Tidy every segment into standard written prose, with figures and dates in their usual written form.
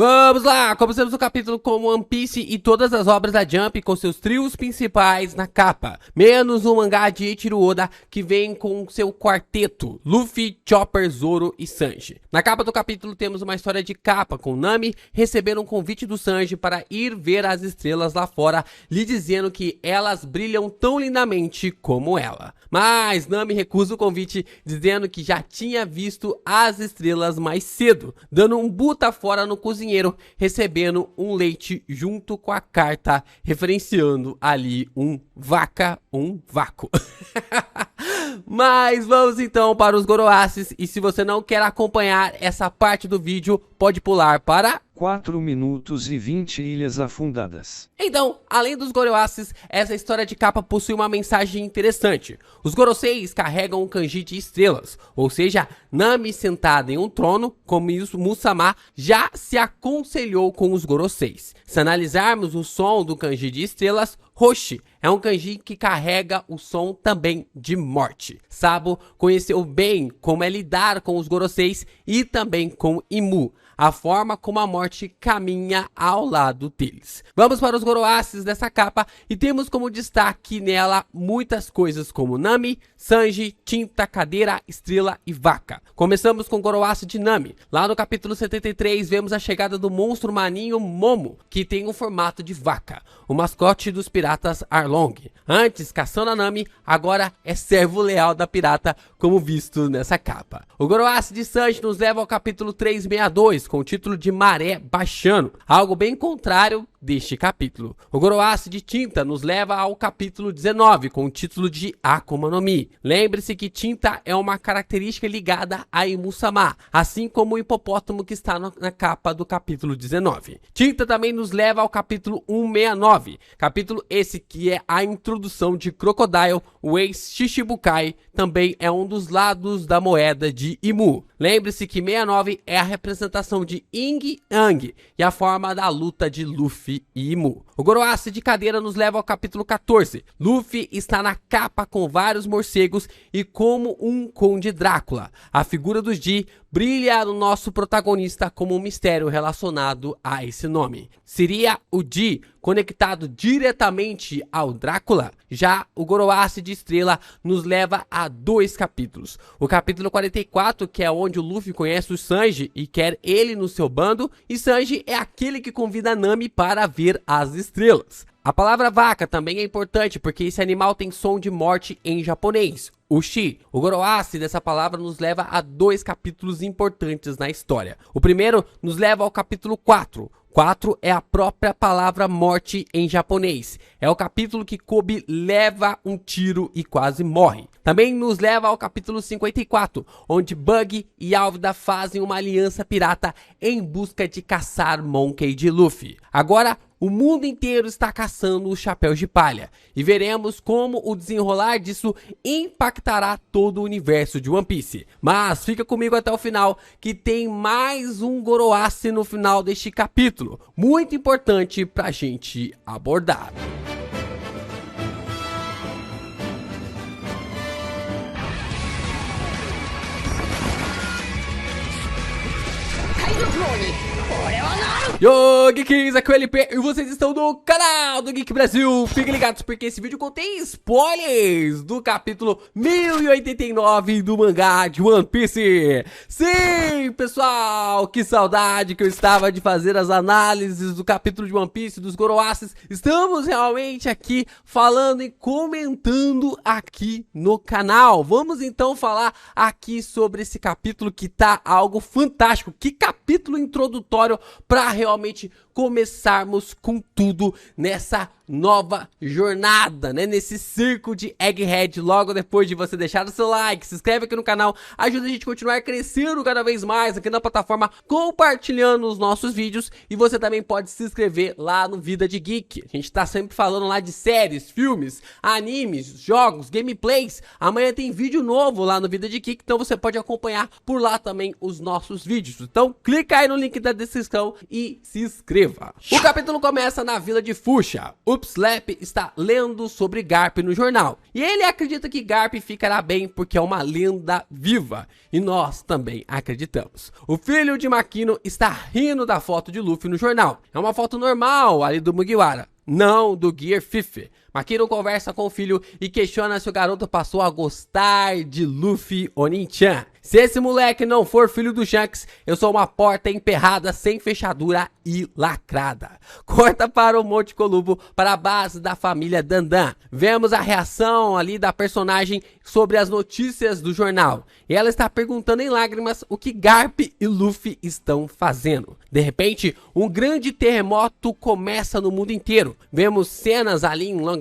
Vamos lá, começamos o capítulo com One Piece e todas as obras da Jump com seus trios principais na capa, menos o mangá de Eiichiro Oda que vem com seu quarteto, Luffy, Chopper, Zoro e Sanji. Na capa do capítulo temos uma história de capa com Nami recebendo um convite do Sanji para ir ver as estrelas lá fora, lhe dizendo que elas brilham tão lindamente como ela. Mas Nami recusa o convite, dizendo que já tinha visto as estrelas mais cedo, dando um buta fora no cozinheiro, recebendo um leite junto com a carta, referenciando ali um vácuo. Mas vamos então para os Goroaces, e se você não quer acompanhar essa parte do vídeo, pode pular para 4 minutos e 20 ilhas afundadas. Então, além dos Goroaces, essa história de capa possui uma mensagem interessante. Os Goroseis carregam um kanji de estrelas, ou seja, Nami sentada em um trono, como Musama já se aconselhou com os Goroseis. Se analisarmos o som do kanji de estrelas, Roshi é um kanji que carrega o som também de morte. Sabo conheceu bem como é lidar com os Goroseis e também com Imu, a forma como a morte caminha ao lado deles. Vamos para os Goroaces dessa capa e temos como destaque nela muitas coisas como Nami, Sanji, Tinta, Cadeira, Estrela e Vaca. Começamos com o Goroace de Nami. Lá no capítulo 73 vemos a chegada do monstro marinho Momo, que tem o formato de vaca, o mascote dos piratas Arlong. Antes caçando a Nami, agora é servo leal da pirata, como visto nessa capa. O Goroace de Sanji nos leva ao capítulo 362, com o título de Maré Baixando, algo bem contrário deste capítulo. O Goroace de Tinta nos leva ao capítulo 19, com o título de Akuma no Mi. Lembre-se que Tinta é uma característica ligada a Imu-sama, assim como o hipopótamo que está na capa do capítulo 19. Tinta também nos leva ao capítulo 169, capítulo esse que é a introdução de Crocodile, o ex-Shichibukai, também é um dos lados da moeda de Imu. Lembre-se que 69 é a representação de Ing Yang e a forma da luta de Luffy e Imu. O Goroace de Cadeira nos leva ao capítulo 14. Luffy está na capa com vários morcegos e como um Conde Drácula. A figura do Ji brilha no nosso protagonista como um mistério relacionado a esse nome. Seria o Ji conectado diretamente ao Drácula? Já o Goroace de Estrela nos leva a 2 capítulos. O capítulo 44, que é onde o Luffy conhece o Sanji e quer ele no seu bando, e Sanji é aquele que convida Nami para ver as estrelas. A palavra vaca também é importante porque esse animal tem som de morte em japonês, o Shi. O Goroace dessa palavra nos leva a 2 capítulos importantes na história. O primeiro nos leva ao capítulo 4. 4 é a própria palavra morte em japonês. É o capítulo que Kobe leva um tiro e quase morre. Também nos leva ao capítulo 54, onde Bug e Alvida fazem uma aliança pirata em busca de caçar Monkey D. Luffy. Agora, o mundo inteiro está caçando os chapéus de palha e veremos como o desenrolar disso impactará todo o universo de One Piece. Mas fica comigo até o final que tem mais um Goroace no final deste capítulo, muito importante pra gente abordar. Yo, Geekins, aqui é o LP e vocês estão no canal do Geek Brasil. Fiquem ligados porque esse vídeo contém spoilers do capítulo 1089 do mangá de One Piece. Sim, pessoal, que saudade que eu estava de fazer as análises do capítulo de One Piece, dos Goroaces. Estamos realmente aqui falando e comentando aqui no canal. Vamos então falar aqui sobre esse capítulo que tá algo fantástico. Que capítulo introdutório para realmente começarmos com tudo nessa nova jornada, né? Nesse circo de Egghead, logo depois de você deixar o seu like, se inscreve aqui no canal, ajuda a gente a continuar crescendo cada vez mais aqui na plataforma, compartilhando os nossos vídeos, e você também pode se inscrever lá no Vida de Geek. A gente tá sempre falando lá de séries, filmes, animes, jogos, gameplays. Amanhã tem vídeo novo lá no Vida de Geek, então você pode acompanhar por lá também os nossos vídeos. Então clica aí no link da descrição e se inscreva. O capítulo começa na vila de Fuchsia. O Upslap está lendo sobre Garp no jornal, e ele acredita que Garp ficará bem porque é uma lenda viva, e nós também acreditamos. O filho de Makino está rindo da foto de Luffy no jornal. É uma foto normal ali do Mugiwara, não do Gear 50. Makino conversa com o filho e questiona se o garoto passou a gostar de Luffy Onin-chan. Se esse moleque não for filho do Shanks, eu sou uma porta emperrada sem fechadura e lacrada. Corta para o Monte Colubo, para a base da família Dandan. Vemos a reação ali da personagem sobre as notícias do jornal. E ela está perguntando em lágrimas o que Garp e Luffy estão fazendo. De repente, um grande terremoto começa no mundo inteiro. Vemos cenas ali em Longshan,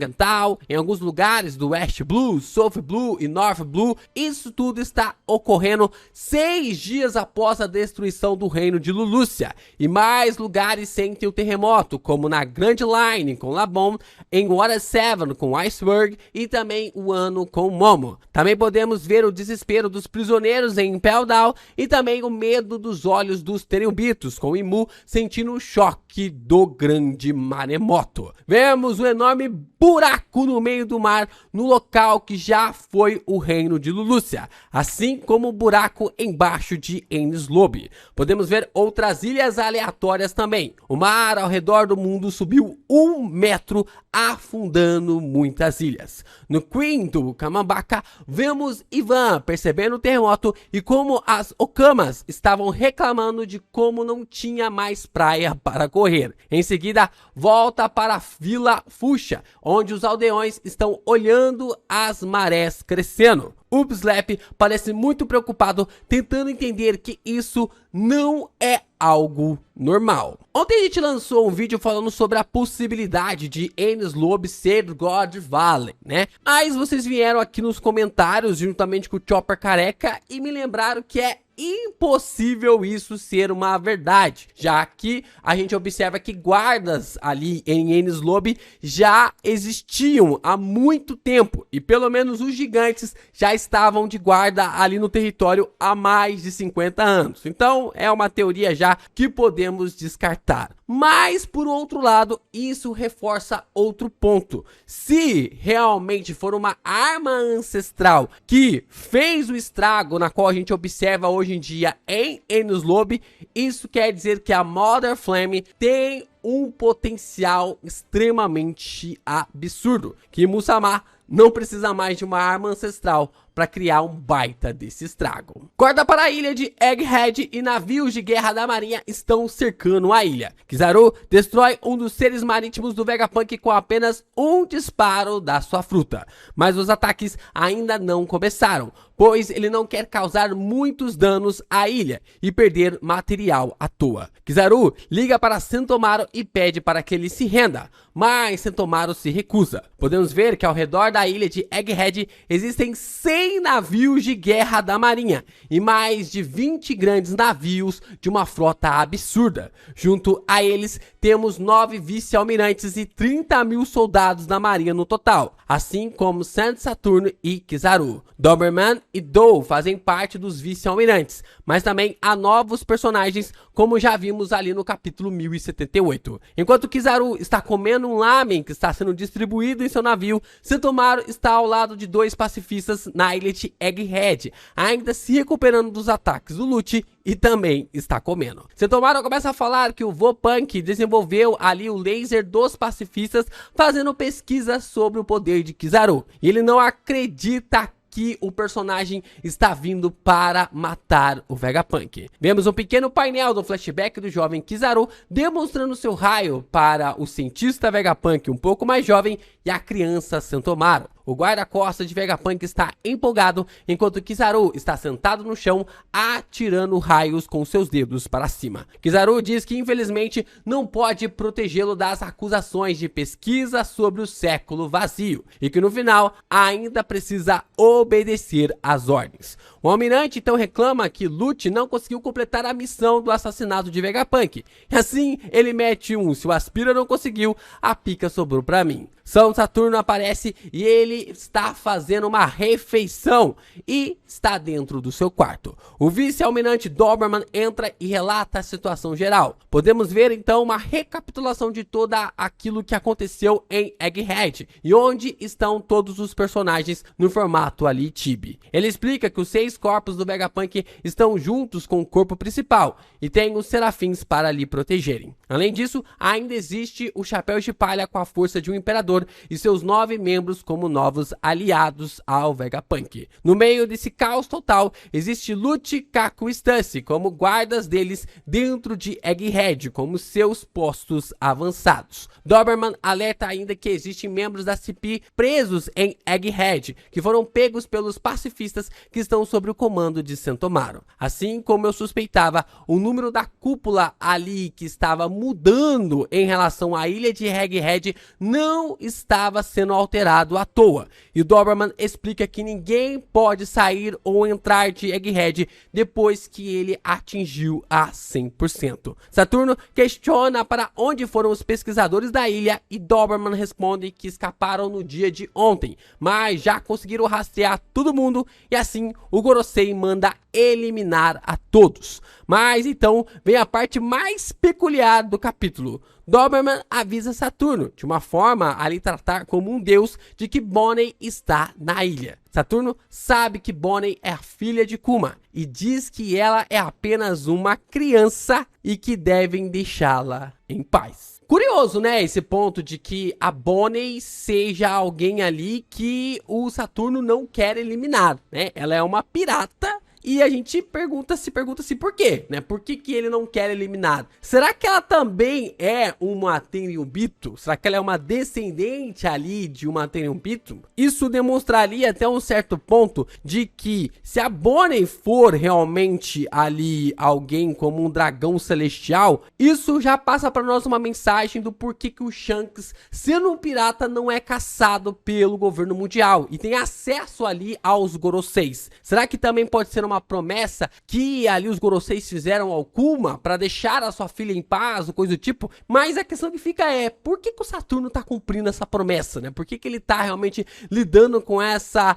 em alguns lugares do West Blue, South Blue e North Blue. Isso tudo está ocorrendo 6 dias após a destruição do reino de Lulusia. E mais lugares sentem o terremoto, como na Grand Line com Labom, em Water 7 com Iceberg e também o Ano com Momo. Também podemos ver o desespero dos prisioneiros em Impel Down e também o medo dos olhos dos Tenryubitos, com Imu sentindo o choque do grande maremoto. Vemos um enorme buraco no meio do mar, no local que já foi o reino de Lulusia, assim como o buraco embaixo de Enies Lobby. Podemos ver outras ilhas aleatórias também. O mar ao redor do mundo subiu 1 metro, afundando muitas ilhas. No Queen do Kamambaka, vemos Ivan percebendo o terremoto e como as Okamas estavam reclamando de como não tinha mais praia para correr. Em seguida, volta para a Vila Fuchsia, onde os aldeões estão olhando as marés crescendo. Upslap parece muito preocupado, tentando entender que isso não é algo normal. Ontem a gente lançou um vídeo falando sobre a possibilidade de Enies Lobby ser God Valley, né? Mas vocês vieram aqui nos comentários, juntamente com o Chopper Careca, e me lembraram que é impossível isso ser uma verdade, já que a gente observa que guardas ali em Enies Lobby já existiam há muito tempo, e pelo menos os gigantes já estavam de guarda ali no território há mais de 50 anos. Então é uma teoria já que podemos descartar. Mas por outro lado, isso reforça outro ponto. Se realmente for uma arma ancestral que fez o estrago na qual a gente observa hoje em dia em Enies Lobby, isso quer dizer que a Mother Flame tem um potencial extremamente absurdo, que Musama não precisa mais de uma arma ancestral para criar um baita desse estrago. Corta para a ilha de Egghead e navios de guerra da marinha estão cercando a ilha. Kizaru destrói um dos seres marítimos do Vegapunk com apenas um disparo da sua fruta. Mas os ataques ainda não começaram, pois ele não quer causar muitos danos à ilha e perder material à toa. Kizaru liga para Sentomaru e pede para que ele se renda, mas Sentomaru se recusa. Podemos ver que ao redor da ilha de Egghead existem 100 navios de guerra da marinha e mais de 20 grandes navios de uma frota absurda. Junto a eles temos 9 vice-almirantes e 30 mil soldados da marinha no total, assim como Saint Saturn e Kizaru. Doberman e Dou fazem parte dos vice-almirantes, mas também há novos personagens, como já vimos ali no capítulo 1078. Enquanto Kizaru está comendo um lamen que está sendo distribuído em seu navio, Sentomaru está ao lado de 2 pacifistas na ilha de Egghead, ainda se recuperando dos ataques do Lute e também está comendo. Sentomaru começa a falar que o Vopunk desenvolveu ali o laser dos pacifistas, fazendo pesquisa sobre o poder de Kizaru, e ele não acredita que o personagem está vindo para matar o Vegapunk. Vemos um pequeno painel do flashback do jovem Kizaru demonstrando seu raio para o cientista Vegapunk um pouco mais jovem e a criança Sentomaru. O guarda-costas de Vegapunk está empolgado, enquanto Kizaru está sentado no chão, atirando raios com seus dedos para cima. Kizaru diz que infelizmente não pode protegê-lo das acusações de pesquisa sobre o século vazio, e que no final ainda precisa obedecer às ordens. O almirante então reclama que Lute não conseguiu completar a missão do assassinato de Vegapunk. E assim ele mete um: se o Aspira não conseguiu, a pica sobrou pra mim. São Saturno aparece e ele ele está fazendo uma refeição e está dentro do seu quarto. O vice-almirante Doberman entra e relata a situação geral. Podemos ver então uma recapitulação de tudo aquilo que aconteceu em Egghead e onde estão todos os personagens no formato ali Chibi. Ele explica que os 6 corpos do Vegapunk estão juntos com o corpo principal e tem os serafins para lhe protegerem. Além disso, ainda existe o Chapéu de Palha com a força de um imperador e seus 9 membros como novos aliados ao Vegapunk. No meio desse caos total, existe Lute, Kaku e Stussy como guardas deles dentro de Egghead, como seus postos avançados. Doberman alerta ainda que existem membros da CP presos em Egghead, que foram pegos pelos pacifistas que estão sob o comando de Sentomaru. Assim como eu suspeitava, o número da cúpula ali que estava mudando em relação à ilha de Egghead não estava sendo alterado à toa. E o Doberman explica que ninguém pode sair ou entrar de Egghead depois que ele atingiu a 100%. Saturno questiona para onde foram os pesquisadores da ilha e Doberman responde que escaparam no dia de ontem, mas já conseguiram rastrear todo mundo e assim o Gorosei manda eliminar a todos. Mas então vem a parte mais peculiar do capítulo. Doberman avisa Saturno, de uma forma a lhe tratar como um deus, de que Bonney está na ilha. Saturno sabe que Bonney é a filha de Kuma e diz que ela é apenas uma criança e que devem deixá-la em paz. Curioso, né, esse ponto de que a Bonney seja alguém ali que o Saturno não quer eliminar, né? Ela é uma pirata. E a gente se pergunta por quê, né? Por que ele não quer eliminar? Será que ela também é uma Tenryubito? Será que ela é uma descendente ali de uma Tenryubito? Isso demonstraria até um certo ponto de que se a Bonney for realmente ali alguém como um dragão celestial, isso já passa para nós uma mensagem do porquê que o Shanks, sendo um pirata, não é caçado pelo governo mundial e tem acesso ali aos Goroseis. Será que também pode ser uma promessa que ali os Goroseis fizeram ao Kuma para deixar a sua filha em paz ou coisa do tipo? Mas a questão que fica é, por que o Saturno tá cumprindo essa promessa, né? Por que ele tá realmente lidando com essa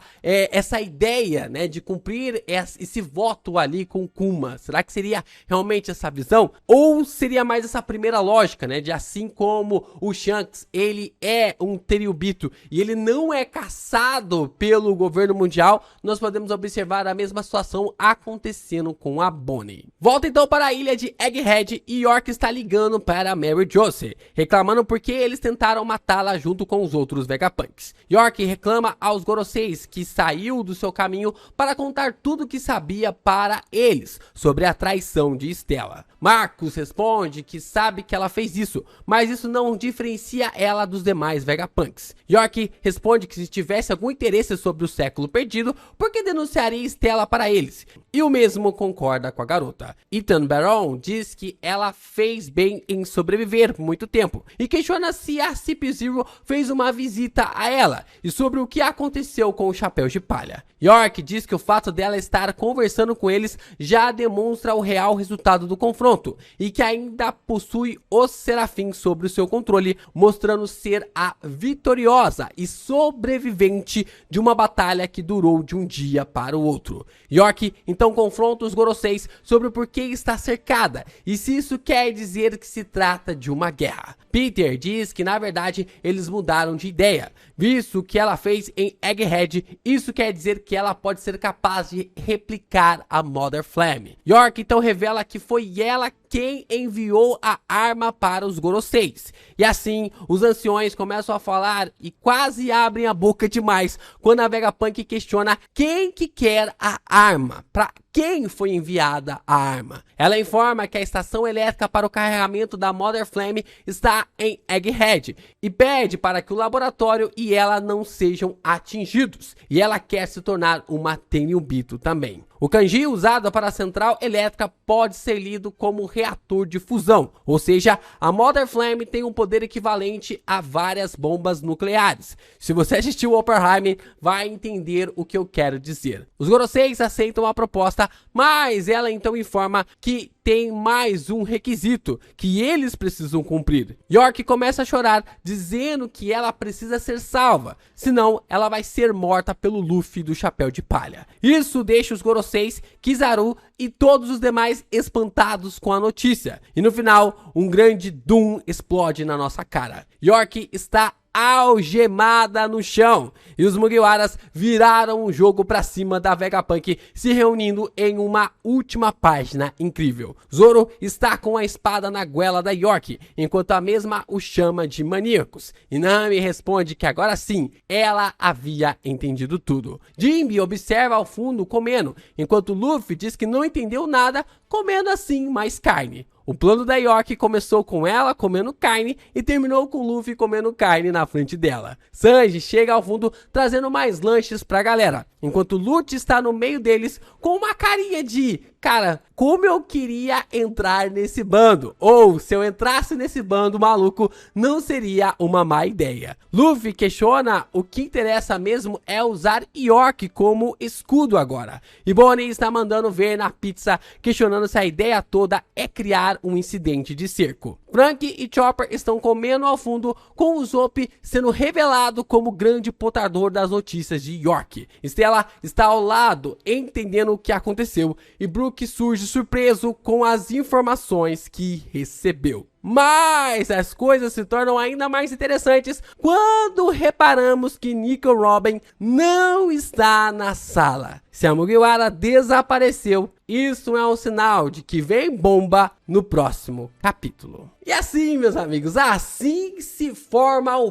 ideia, né, de cumprir esse voto ali com o Kuma? Será que seria realmente essa visão? Ou seria mais essa primeira lógica, né, de assim como o Shanks, ele é um Tenryubito e ele não é caçado pelo governo mundial, nós podemos observar a mesma situação acontecendo com a Bonney. Volta então para a ilha de Egghead e York está ligando para Mary Jose, reclamando porque eles tentaram matá-la junto com os outros Vegapunks. York reclama aos Goroseis que saiu do seu caminho para contar tudo o que sabia para eles sobre a traição de Stella. Marcus responde que sabe que ela fez isso, mas isso não diferencia ela dos demais Vegapunks. York responde que se tivesse algum interesse sobre o século perdido, por que denunciaria Stella para eles? E o mesmo concorda com a garota. Ethan Baron diz que ela fez bem em sobreviver por muito tempo e questiona se a CP0 fez uma visita a ela e sobre o que aconteceu com o Chapéu de Palha. York diz que o fato dela estar conversando com eles já demonstra o real resultado do confronto e que ainda possui os serafins sob o seu controle, mostrando ser a vitoriosa e sobrevivente de uma batalha que durou de um dia para o outro. York então confronta os Goroseis sobre o porquê está cercada e se isso quer dizer que se trata de uma guerra. Peter diz que na verdade eles mudaram de ideia, visto que ela fez em Egghead, isso quer dizer que ela pode ser capaz de replicar a Mother Flame. York então revela que foi ela quem enviou a arma para os Goroseis. E assim, os anciões começam a falar e quase abrem a boca demais quando a Vegapunk questiona quem que quer a arma, para quem foi enviada a arma. Ela informa que a estação elétrica para o carregamento da Mother Flame está em Egghead e pede para que o laboratório e ela não sejam atingidos. E ela quer se tornar uma Tenryubito também. O kanji usado para a central elétrica pode ser lido como reator de fusão, ou seja, a Mother Flame tem um poder equivalente a várias bombas nucleares. Se você assistiu Oppenheimer, vai entender o que eu quero dizer. Os Goroseis aceitam a proposta festa, mas ela então informa que tem mais um requisito que eles precisam cumprir. York começa a chorar, dizendo que ela precisa ser salva, senão ela vai ser morta pelo Luffy do Chapéu de Palha. Isso deixa os Goroseis, Kizaru e todos os demais espantados com a notícia. E no final, um grande Doom explode na nossa cara. York está algemada no chão e os Mugiwaras viraram o jogo pra cima da Vegapunk, se reunindo em uma última página incrível. Zoro está com a espada na goela da York, enquanto a mesma o chama de maníacos, e Nami responde que agora sim ela havia entendido tudo. Jinbe observa ao fundo comendo, enquanto Luffy diz que não entendeu nada, comendo assim mais carne. O plano da York começou com ela comendo carne e terminou com Luffy comendo carne na frente dela. Sanji chega ao fundo trazendo mais lanches pra galera, enquanto Lute está no meio deles com uma carinha de: cara, como eu queria entrar nesse bando, ou se eu entrasse nesse bando maluco, não seria uma má ideia. Luffy questiona o que interessa mesmo é usar York como escudo agora, e Bonnie está mandando ver na pizza, questionando se a ideia toda é criar um incidente de cerco. Frank e Chopper estão comendo ao fundo, com o Usopp sendo revelado como grande portador das notícias de York. Stella está ao lado, entendendo o que aconteceu, e Brook surge surpreso com as informações que recebeu. Mas as coisas se tornam ainda mais interessantes quando reparamos que Nico Robin não está na sala. Se a Mugiwara desapareceu, isso é um sinal de que vem bomba no próximo capítulo. E assim, meus amigos, assim se forma o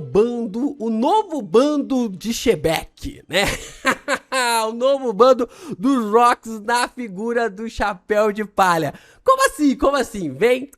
novo bando de Shebeck, né? O novo bando dos Rocks na figura do Chapéu de Palha. Como assim? Como assim? Vem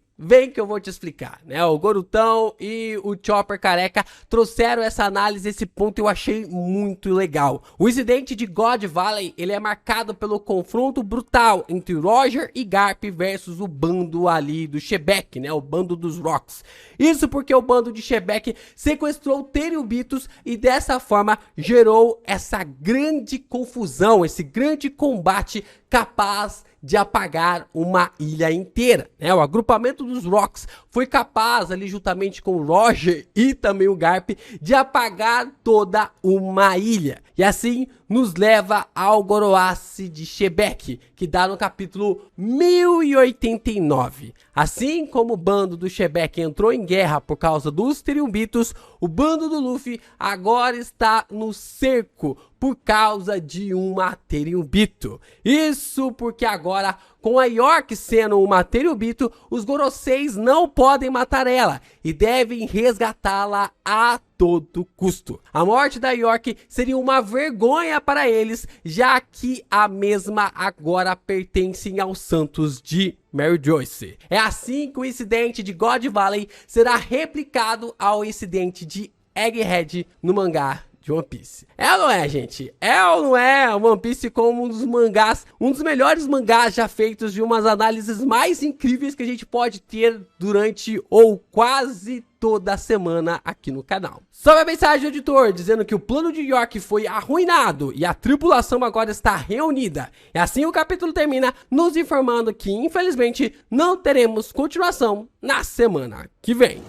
que eu vou te explicar, né? O Gorutão e o Chopper careca trouxeram essa análise, esse ponto eu achei muito legal. O incidente de God Valley, ele é marcado pelo confronto brutal entre Roger e Garp versus o bando ali do Shebeck, né? O bando dos Rocks. Isso porque o bando de Shebeck sequestrou Tenryubitos e dessa forma gerou essa grande confusão, esse grande combate capaz de apagar uma ilha inteira, né? O agrupamento dos Rocks foi capaz ali juntamente com o Roger e também o Garp de apagar toda uma ilha. E assim nos leva ao Goroace de Shebeck, que dá no capítulo 1089. Assim como o bando do Shebeck entrou em guerra por causa dos Tenryubitos, o bando do Luffy agora está no cerco por causa de uma Tenryubito. Isso porque agora, com a York sendo uma Tenryubito, os Goroseis não podem matar ela e devem resgatá-la a todo custo. A morte da York seria uma vergonha para eles, já que a mesma agora pertence aos Santos de Mary Joyce. É assim que o incidente de God Valley será replicado ao incidente de Egghead no mangá de One Piece. É ou não é, gente? É ou não é? One Piece como um dos melhores mangás já feitos, de umas análises mais incríveis que a gente pode ter durante ou quase toda semana aqui no canal. Sobe a mensagem do editor dizendo que o plano de York foi arruinado e a tripulação agora está reunida. E assim o capítulo termina nos informando que infelizmente não teremos continuação na semana que vem.